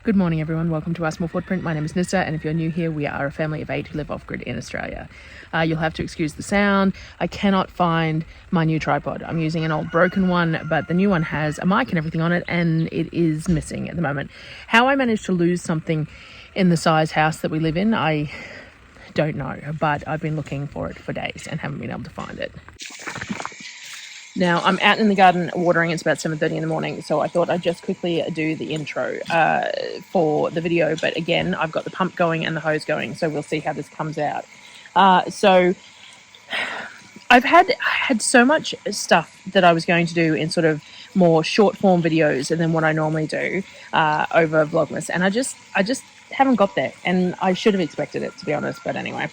Good morning everyone, welcome to Our Small Footprint. My name is Nyssa, and if you're new here, we are a family of 8 who live off-grid in Australia. You'll have to excuse the sound. I cannot find my new tripod. I'm using an old broken one, but the new one has a mic and everything on it, and it is missing at the moment. How I managed to lose something in the size house that we live in, I don't know, but I've been looking for it for days and haven't been able to find it. Now, I'm out in the garden watering. It's about 7:30 in the morning, so I thought I'd just quickly do the intro for the video. But again, I've got the pump going and the hose going, so we'll see how this comes out. So I've had so much stuff that I was going to do in sort of more short form videos than what I normally do over Vlogmas, and I just haven't got there, and I should have expected it, to be honest. But anyway,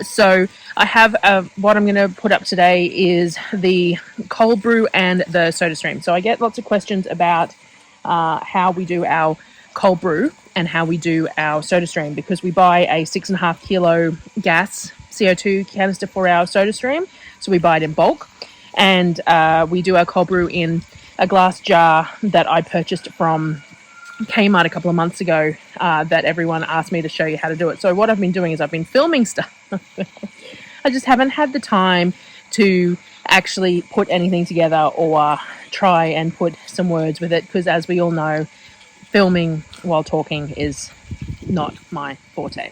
so I have what I'm going to put up today is the cold brew and the soda stream. So I get lots of questions about how we do our cold brew and how we do our soda stream, because we buy a 6.5 kilo gas C02 canister for our soda stream. So we buy it in bulk, and we do our cold brew in a glass jar that I purchased from Kmart a couple of months ago, that everyone asked me to show you how to do it. So what I've been doing is I've been filming stuff. I just haven't had the time to actually put anything together or try and put some words with it, because as we all know, filming while talking is not my forte.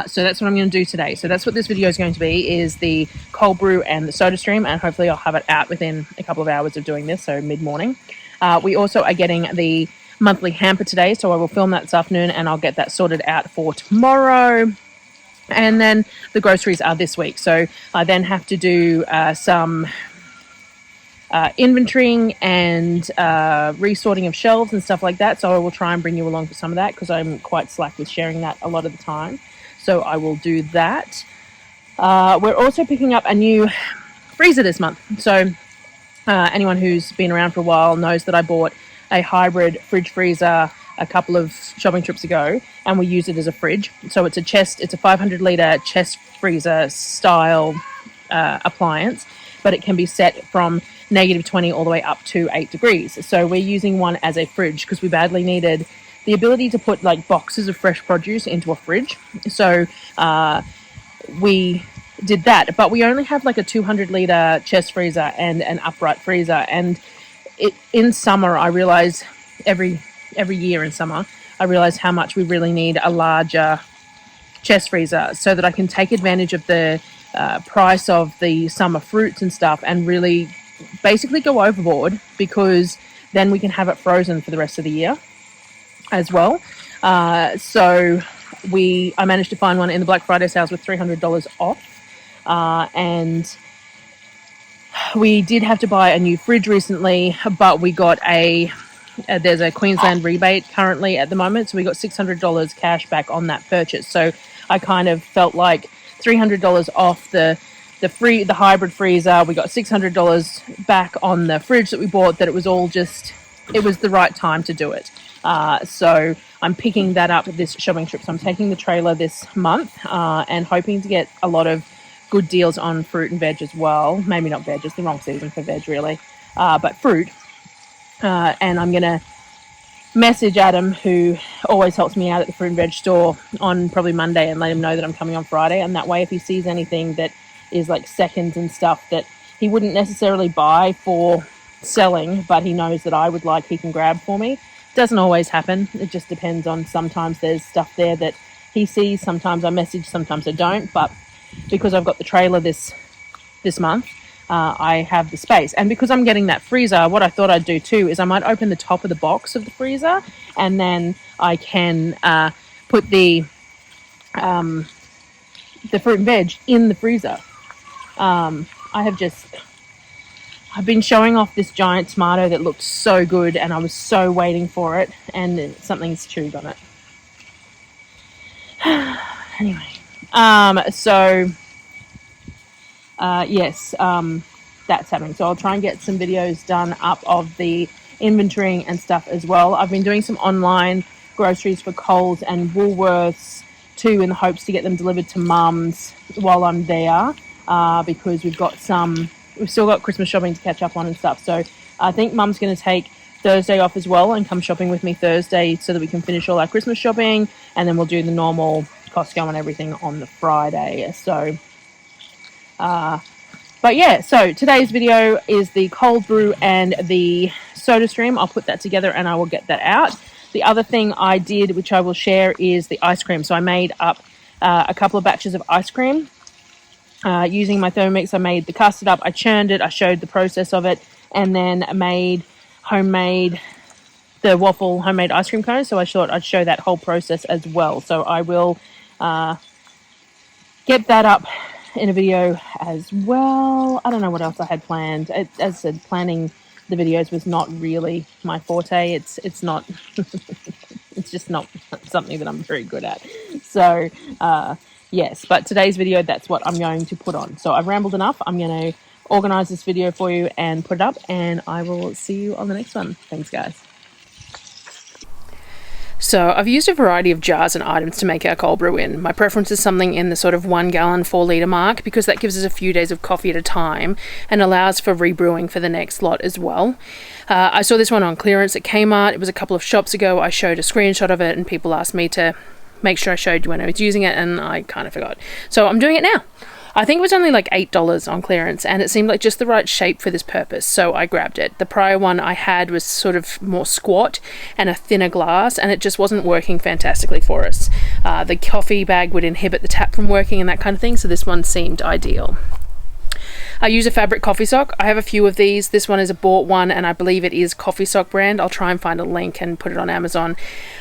So that's what I'm going to do today. So that's what this video is going to be, is the cold brew and the soda stream, and hopefully I'll have it out within a couple of hours of doing this, so mid-morning. We also are getting the monthly hamper today, so I will film that this afternoon and I'll get that sorted out for tomorrow. And then the groceries are this week, so I then have to do some inventorying and resorting of shelves and stuff like that. So I will try and bring you along for some of that, because I'm quite slack with sharing that a lot of the time. So I will do that. We're also picking up a new freezer this month. So anyone who's been around for a while knows that I bought a hybrid fridge freezer a couple of shopping trips ago, and we use it as a fridge. So it's a 500 litre chest freezer style appliance, but it can be set from -20 all the way up to 8 degrees. So we're using one as a fridge because we badly needed the ability to put like boxes of fresh produce into a fridge. So we did that, but we only have like a 200 litre chest freezer and an upright freezer. And in summer, I realize every year in summer, I realize how much we really need a larger chest freezer, so that I can take advantage of the price of the summer fruits and stuff and really basically go overboard, because then we can have it frozen for the rest of the year as well. So I managed to find one in the Black Friday sales with $300 off, and we did have to buy a new fridge recently, but we got there's a Queensland rebate currently at the moment, so we got $600 cash back on that purchase. So I kind of felt like $300 off the hybrid freezer. We got $600 back on the fridge that we bought. That it was the right time to do it. So I'm picking that up this shopping trip. So I'm taking the trailer this month and hoping to get a lot of good deals on fruit and veg as well. Maybe not veg, it's the wrong season for veg really, but fruit. And I'm going to message Adam, who always helps me out at the fruit and veg store, on probably Monday, and let him know that I'm coming on Friday. And that way, if he sees anything that is like seconds and stuff that he wouldn't necessarily buy for selling, but he knows that I would like, he can grab for me. Doesn't always happen. It just depends on, sometimes there's stuff there that he sees, sometimes I message, sometimes I don't. But because I've got the trailer this month, I have the space. And because I'm getting that freezer, what I thought I'd do too is I might open the top of the box of the freezer, and then I can put the fruit and veg in the freezer. I've been showing off this giant tomato that looked so good, and I was so waiting for it, and something's chewed on it. Anyway, yes, that's happening. So I'll try and get some videos done up of the inventorying and stuff as well. I've been doing some online groceries for Coles and Woolworths too, in the hopes to get them delivered to Mum's while I'm there, because we've still got Christmas shopping to catch up on and stuff. So I think Mum's going to take Thursday off as well and come shopping with me Thursday so that we can finish all our Christmas shopping, and then we'll do the normal Costco and everything on the Friday. So but yeah, so today's video is the cold brew and the soda stream. I'll put that together and I will get that out. The other thing I did, which I will share, is the ice cream. So I made up a couple of batches of ice cream using my Thermomix. I made the custard up, I churned it, I showed the process of it, and then made the waffle homemade ice cream cones. So I thought I'd show that whole process as well. So I will get that up in a video as well. I don't know what else I had planned. As I said, planning the videos was not really my forte. It's not it's just not something that I'm very good at. So yes, but today's video, that's what I'm going to put on. So I've rambled enough. I'm going to organize this video for you and put it up, and I will see you on the next one. Thanks, guys. So I've used a variety of jars and items to make our cold brew in. My preference is something in the sort of 1 gallon, 4 litre mark, because that gives us a few days of coffee at a time and allows for rebrewing for the next lot as well. I saw this one on clearance at Kmart. It was a couple of shops ago. I showed a screenshot of it and people asked me to make sure I showed you when I was using it, and I kind of forgot. So I'm doing it now. I think it was only like $8 on clearance, and it seemed like just the right shape for this purpose, so I grabbed it. The prior one I had was sort of more squat and a thinner glass, and it just wasn't working fantastically for us. The coffee bag would inhibit the tap from working and that kind of thing, so this one seemed ideal. I use a fabric coffee sock. I have a few of these. This one is a bought one, and I believe it is Coffee Sock brand. I'll try and find a link and put it on Amazon.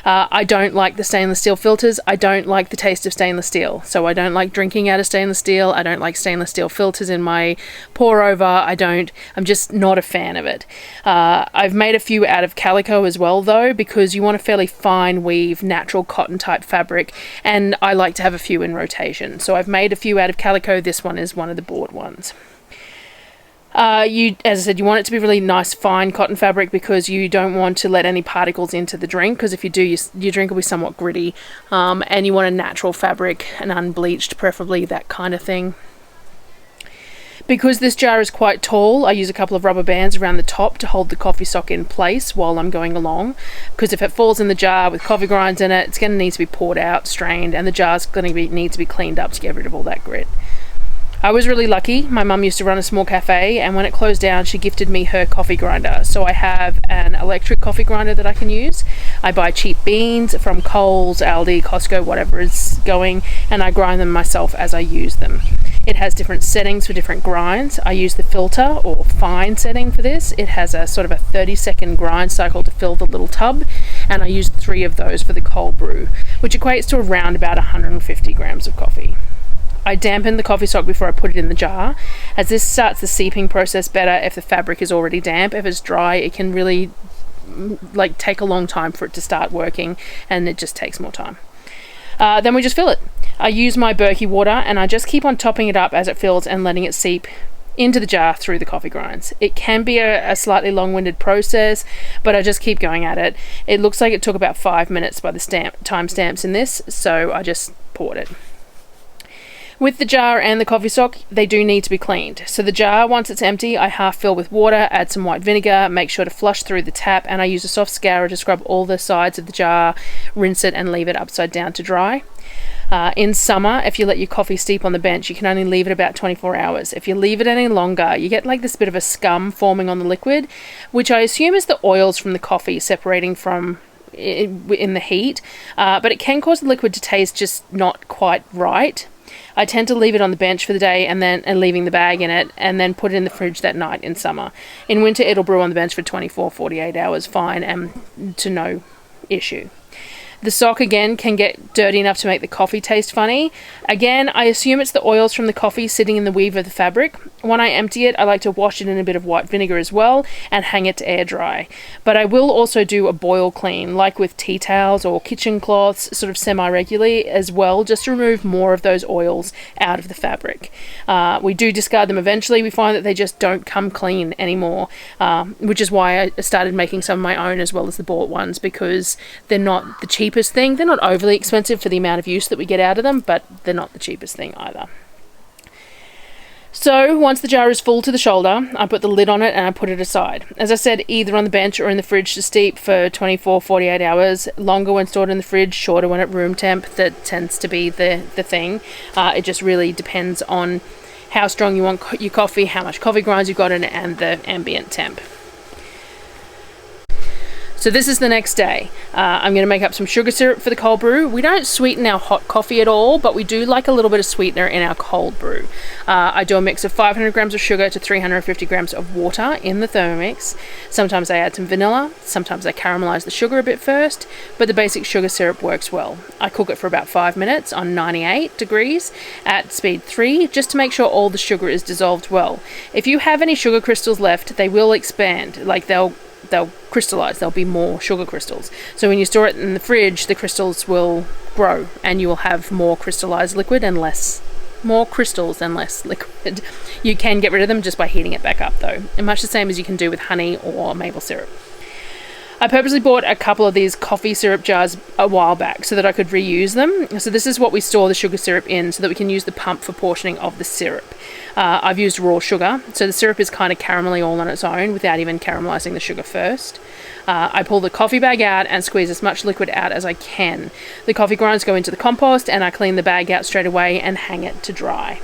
I don't like the stainless steel filters. I don't like the taste of stainless steel. So I don't like drinking out of stainless steel. I don't like stainless steel filters in my pour over. I'm just not a fan of it. I've made a few out of calico as well though, because you want a fairly fine weave, natural cotton type fabric, and I like to have a few in rotation. So I've made a few out of calico. This one is one of the bought ones. As I said, you want it to be really nice, fine cotton fabric, because you don't want to let any particles into the drink, because if you do, your drink will be somewhat gritty. And you want a natural fabric, an unbleached, preferably, that kind of thing. Because this jar is quite tall, I use a couple of rubber bands around the top to hold the coffee sock in place while I'm going along, because if it falls in the jar with coffee grinds in it, it's going to need to be poured out, strained, and the jar's going to need to be cleaned up to get rid of all that grit. I was really lucky. My mum used to run a small cafe, and when it closed down she gifted me her coffee grinder. So I have an electric coffee grinder that I can use. I buy cheap beans from Coles, Aldi, Costco, whatever is going, and I grind them myself as I use them. It has different settings for different grinds. I use the filter or fine setting for this. It has a sort of a 30-second grind cycle to fill the little tub, and I use 3 of those for the cold brew, which equates to around about 150 grams of coffee. I dampen the coffee sock before I put it in the jar, as this starts the seeping process better if the fabric is already damp. If it's dry, it can really take a long time for it to start working, and it just takes more time. Then we just fill it. I use my Berkey water, and I just keep on topping it up as it fills and letting it seep into the jar through the coffee grinds. It can be a slightly long-winded process, but I just keep going at it. It looks like it took about 5 minutes by the timestamps in this, so I just poured it. With the jar and the coffee sock, they do need to be cleaned. So the jar, once it's empty, I half fill with water, add some white vinegar, make sure to flush through the tap, and I use a soft scourer to scrub all the sides of the jar, rinse it, and leave it upside down to dry. In summer, if you let your coffee steep on the bench, you can only leave it about 24 hours. If you leave it any longer, you get like this bit of a scum forming on the liquid, which I assume is the oils from the coffee separating from in the heat, but it can cause the liquid to taste just not quite right. I tend to leave it on the bench for the day and leaving the bag in it, and then put it in the fridge that night in summer. In winter, it'll brew on the bench for 24, 48 hours fine, and to no issue. The sock, again, can get dirty enough to make the coffee taste funny. Again, I assume it's the oils from the coffee sitting in the weave of the fabric. When I empty it, I like to wash it in a bit of white vinegar as well and hang it to air dry. But I will also do a boil clean, like with tea towels or kitchen cloths, sort of semi-regularly as well, just to remove more of those oils out of the fabric. We do discard them eventually. We find that they just don't come clean anymore, which is why I started making some of my own as well as the bought ones, because they're not the cheapest thing. They're not overly expensive for the amount of use that we get out of them, but they're not the cheapest thing either. So once the jar is full to the shoulder, I put the lid on it and I put it aside. As I said, either on the bench or in the fridge to steep for 24-48 hours. Longer when stored in the fridge, shorter when at room temp. That tends to be the thing. It just really depends on how strong you want your coffee, how much coffee grinds you've got in it, and the ambient temp. So this is the next day. I'm going to make up some sugar syrup for the cold brew. We don't sweeten our hot coffee at all, but we do like a little bit of sweetener in our cold brew. I do a mix of 500 grams of sugar to 350 grams of water in the Thermomix. Sometimes I add some vanilla, sometimes I caramelize the sugar a bit first, but the basic sugar syrup works well. I cook it for about 5 minutes on 98 degrees at speed 3, just to make sure all the sugar is dissolved well. If you have any sugar crystals left, they will expand, like they'll crystallize. There'll be more sugar crystals. So when you store it in the fridge, the crystals will grow and you will have more crystallized liquid and more crystals and less liquid. You can get rid of them just by heating it back up though, and much the same as you can do with honey or maple syrup. I purposely bought a couple of these coffee syrup jars a while back so that I could reuse them. So this is what we store the sugar syrup in so that we can use the pump for portioning of the syrup. I've used raw sugar, so the syrup is kind of caramelly all on its own without even caramelizing the sugar first. I pull the coffee bag out and squeeze as much liquid out as I can. The coffee grinds go into the compost and I clean the bag out straight away and hang it to dry.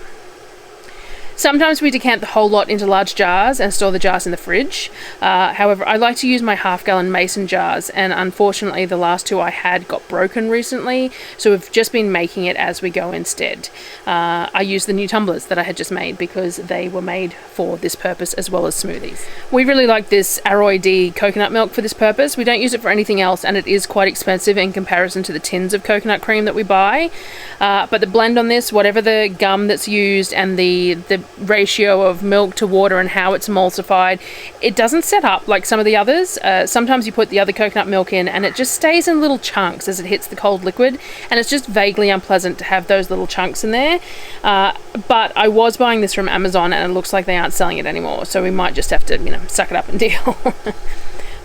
Sometimes we decant the whole lot into large jars and store the jars in the fridge. However, I like to use my half-gallon mason jars, and unfortunately the last two I had got broken recently, so we've just been making it as we go instead. I use the new tumblers that I had just made because they were made for this purpose as well as smoothies. We really like this Aroid coconut milk for this purpose. We don't use it for anything else, and it is quite expensive in comparison to the tins of coconut cream that we buy. But the blend on this, whatever the gum that's used and the ratio of milk to water and how it's emulsified, it doesn't set up like some of the others. Sometimes you put the other coconut milk in and it just stays in little chunks as it hits the cold liquid, and it's just vaguely unpleasant to have those little chunks in there. But I was buying this from Amazon and it looks like they aren't selling it anymore, so we might just have to, suck it up and deal. I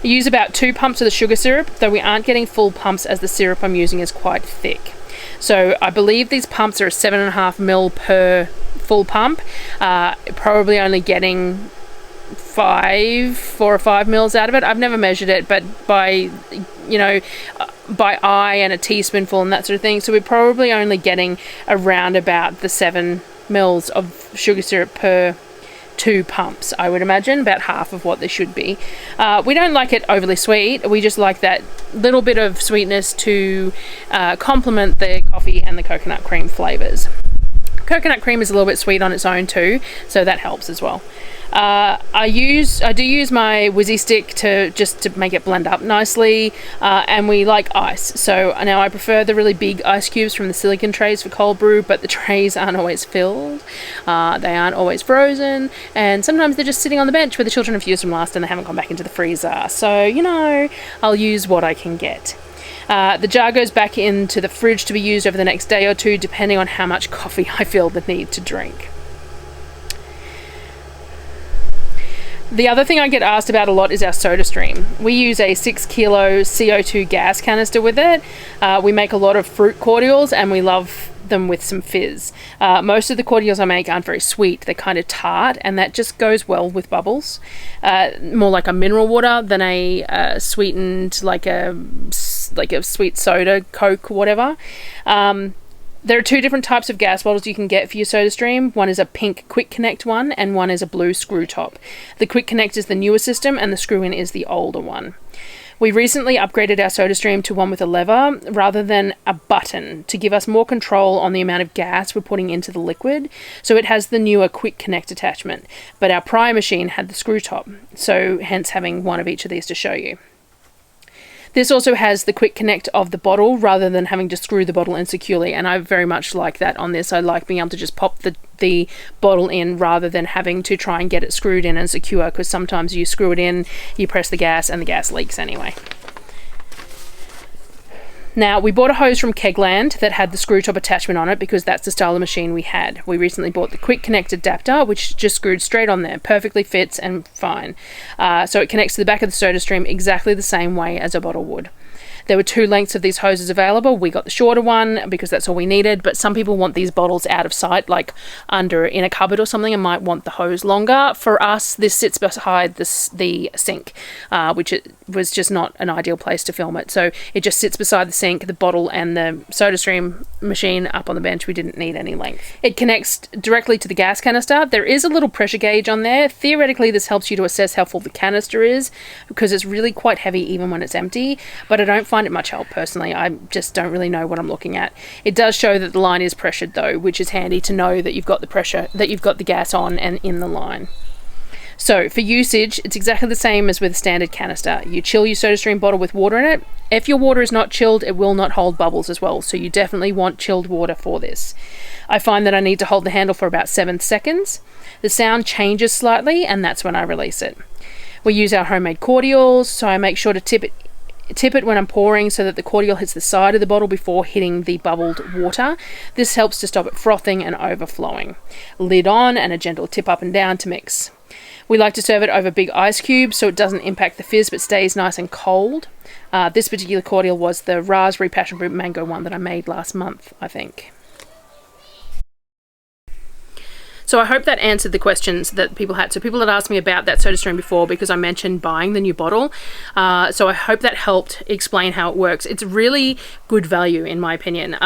use about 2 pumps of the sugar syrup, though we aren't getting full pumps as the syrup I'm using is quite thick. So I believe these pumps are 7.5 ml per full pump, probably only getting 4 or 5 mils out of it. I've never measured it, but by eye and a teaspoonful and that sort of thing, so we're probably only getting around about the 7 mils of sugar syrup per 2 pumps, I would imagine, about half of what they should be. We don't like it overly sweet, we just like that little bit of sweetness to complement the coffee and the coconut cream flavors. Coconut cream is a little bit sweet on its own too, so that helps as well. I do use my whizzy stick to make it blend up nicely, and we like ice. So now I prefer the really big ice cubes from the silicone trays for cold brew, but the trays aren't always filled, they aren't always frozen, and sometimes they're just sitting on the bench where the children have used them last and they haven't gone back into the freezer. So, I'll use what I can get. The jar goes back into the fridge to be used over the next day or two, depending on how much coffee I feel the need to drink. The other thing I get asked about a lot is our soda stream. We use a 6 kilo CO2 gas canister with it. We make a lot of fruit cordials and we love them with some fizz. Most of the cordials I make aren't very sweet, they're kind of tart, and that just goes well with bubbles. More like a mineral water than a sweetened, like a sweet soda, Coke, whatever. There are 2 different types of gas bottles you can get for your soda stream. One is a pink quick connect one and one is a blue screw top. The quick connect is the newer system and the screw in is the older one. We recently upgraded our soda stream to one with a lever rather than a button to give us more control on the amount of gas we're putting into the liquid. So it has the newer quick connect attachment, but our prior machine had the screw top, so hence having one of each of these to show you. This also has the quick connect of the bottle rather than having to screw the bottle in securely, and I very much like that on this. I like being able to just pop the bottle in rather than having to try and get it screwed in and secure, because sometimes you screw it in, you press the gas and the gas leaks anyway. Now, we bought a hose from Kegland that had the screw top attachment on it because that's the style of machine we had. We recently bought the quick connect adapter, which just screwed straight on there, perfectly fits and fine. So it connects to the back of the soda stream exactly the same way as a bottle would. There were 2 lengths of these hoses available. We got the shorter one because that's all we needed, but some people want these bottles out of sight, like under in a cupboard or something, and might want the hose longer. For us, this sits beside the sink, which it was just not an ideal place to film it. So it just sits beside the sink, the bottle and the soda stream machine up on the bench. We didn't need any length. It connects directly to the gas canister. There is a little pressure gauge on there. Theoretically, this helps you to assess how full the canister is, because it's really quite heavy even when it's empty, but I don't find it much help personally. I just don't really know what I'm looking at. It does show that the line is pressured though, which is handy to know that you've got the pressure, that you've got the gas on and in the line. So for usage, it's exactly the same as with a standard canister. You chill your SodaStream bottle with water in it. If your water is not chilled, it will not hold bubbles as well, so you definitely want chilled water for this. I find that I need to hold the handle for about 7 seconds. The sound changes slightly, and that's when I release it. We use our homemade cordials, so I make sure to tip it when I'm pouring so that the cordial hits the side of the bottle before hitting the bubbled water. This helps to stop it frothing and overflowing. Lid on and a gentle tip up and down to mix. We like to serve it over big ice cubes so it doesn't impact the fizz but stays nice and cold. This particular cordial was the raspberry passion fruit mango one that I made last month, I think. So I hope that answered the questions that people had. So people had asked me about that SodaStream before because I mentioned buying the new bottle. So I hope that helped explain how it works. It's really good value in my opinion.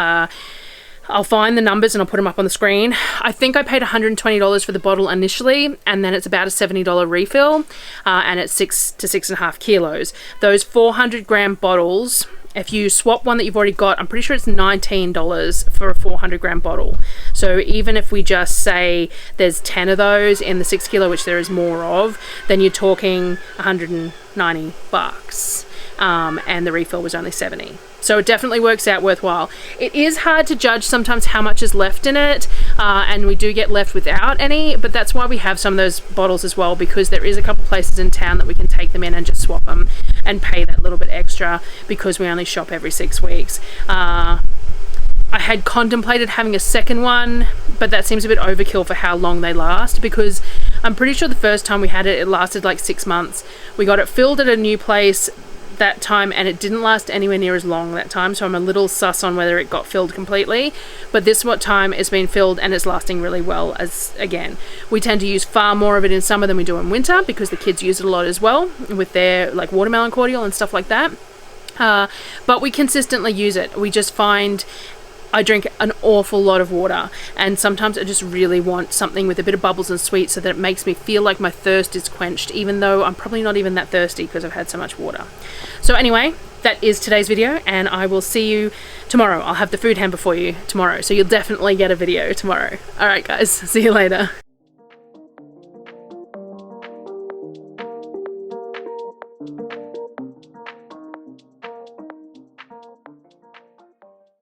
I'll find the numbers and I'll put them up on the screen. I think I paid $120 for the bottle initially, and then it's about a $70 refill, and it's 6 to 6.5 kilos. Those 400 gram bottles, if you swap one that you've already got, I'm pretty sure it's $19 for a 400 gram bottle. So even if we just say there's 10 of those in the 6 kilo, which there is more of, then you're talking $190, and the refill was only $70. So it definitely works out worthwhile. It is hard to judge sometimes how much is left in it, and we do get left without any, but that's why we have some of those bottles as well, because there is a couple places in town that we can take them in and just swap them and pay that little bit extra because we only shop every 6 weeks. I had contemplated having a second one, but that seems a bit overkill for how long they last, because I'm pretty sure the first time we had it, it lasted like 6 months. We got it filled at a new place that time and it didn't last anywhere near as long that time, so I'm a little sus on whether it got filled completely. But this time it's been filled and it's lasting really well. As again, we tend to use far more of it in summer than we do in winter because the kids use it a lot as well with their like watermelon cordial and stuff like that. But we consistently use it. We just find I drink an awful lot of water, and sometimes I just really want something with a bit of bubbles and sweet so that it makes me feel like my thirst is quenched, even though I'm probably not even that thirsty because I've had so much water. So anyway, that is today's video, and I will see you tomorrow. I'll have the food hamper for you tomorrow, so you'll definitely get a video tomorrow. Alright guys, see you later.